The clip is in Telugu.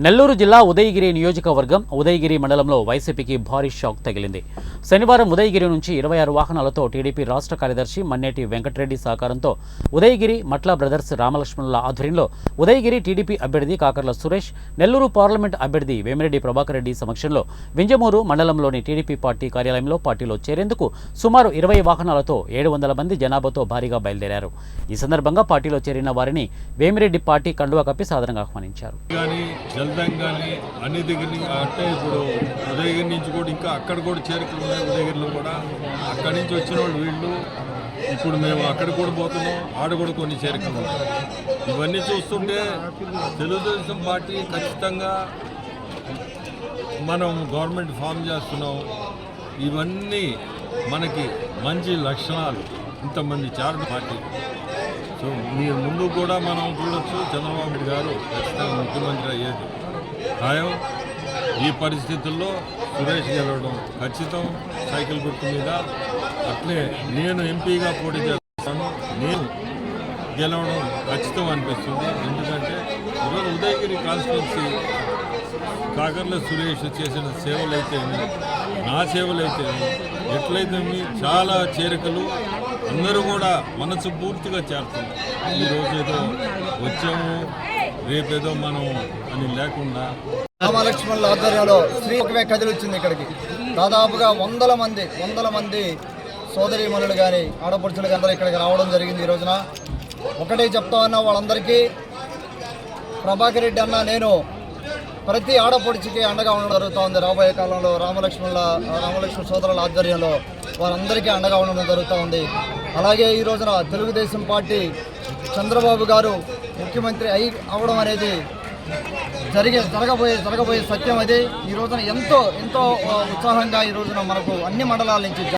నెల్లూరు జిల్లా ఉదయగిరి నియోజకవర్గం ఉదయగిరి మండలంలో వైసీపీకి భారీ షాక్ తగిలింది. శనివారం ఉదయగిరి నుంచి 26 వాహనాలతో టీడీపీ రాష్ట్ర కార్యదర్శి మన్నేటి వెంకటరెడ్డి సహకారంతో ఉదయగిరి మట్ల బ్రదర్స్ రామలక్ష్మణుల ఆధ్వర్యంలో ఉదయగిరి టీడీపీ అభ్యర్థి కాకర్ల సురేష్, నెల్లూరు పార్లమెంట్ అభ్యర్థి వేమిరెడ్డి ప్రభాకర్ రెడ్డి సమక్షంలో వింజమూరు మండలంలోని టీడీపీ పార్టీ కార్యాలయంలో పార్టీలో చేరేందుకు సుమారు 20 వాహనాలతో 700 మంది జనాభాతో భారీగా బయలుదేరారు. ఈ సందర్భంగా పార్టీలో చేరిన వారిని వేమిరెడ్డి పార్టీ కండువా కప్పి సాదరంగా ఆహ్వానించారు. జల్దంగాని అన్ని దగ్గర అంటే ఇప్పుడు ఉదయగిరి నుంచి కూడా ఇంకా అక్కడ కూడా చేరికలు ఉన్నాయి. ఉదయగిరిలో కూడా అక్కడి నుంచి వచ్చిన వాళ్ళు వీళ్ళు ఇప్పుడు మేము అక్కడ కూడా పోతున్నాం. ఆడ కూడా కొన్ని చేరికలు ఉన్నాయి. ఇవన్నీ చూస్తుంటే తెలుగుదేశం పార్టీ ఖచ్చితంగా మనం గవర్నమెంట్ ఫామ్ చేస్తున్నాం. ఇవన్నీ మనకి మంచి లక్షణాలు. ఇంతమంది చేరడం పార్టీ. సో మీరు ముందు కూడా మనం చూడొచ్చు, చంద్రబాబు నాయుడు గారు ఖచ్చితంగా ముఖ్యమంత్రి అయ్యేది ఖాయం. ఈ పరిస్థితుల్లో సురేష్ గెలవడం ఖచ్చితం. సైకిల్ గుర్తు మీద అట్లే నేను ఎంపీగా పోటీ చేస్తాను, నేను గెలవడం ఖచ్చితం అనిపిస్తుంది. ఎందుకంటే ఈరోజు ఉదయగిరి కాన్స్టిట్యున్సీ కాకర్ల సురేష్ చేసిన సేవలైతేమి, నా సేవలైతేమి, ఎట్లయితేమి చాలా చేరికలు అందరూ కూడా మనసు పూర్తిగా చేరుతున్నారు. ఈరోజు ఏదో వచ్చాము రేపేదో మనం అని లేకుండా రామలక్ష్మణుల ఆధ్వర్యంలో శ్రీముఖమే కదిలి వచ్చింది. ఇక్కడికి దాదాపుగా వందల మంది సోదరీమణులు కానీ ఆడపడుచులు కానీ అందరూ ఇక్కడికి రావడం జరిగింది. ఈ రోజున ఒకటే చెప్తా ఉన్నా వాళ్ళందరికీ, ప్రభాకర్ రెడ్డి అన్న నేను ప్రతి ఆడపడుచుకి అండగా ఉండడం జరుగుతూ ఉంది. రాబోయే కాలంలో రామలక్ష్మణ సోదరుల ఆధ్వర్యంలో వారందరికీ అండగా ఉండడం జరుగుతూ ఉంది. అలాగే ఈ రోజున తెలుగుదేశం పార్టీ చంద్రబాబు గారు ముఖ్యమంత్రి అవడం అనేది జరగబోయే సత్యం. అది ఈ రోజున ఎంతో ఉత్సాహంగా ఈ రోజున మనకు అన్ని మండలాల నుంచి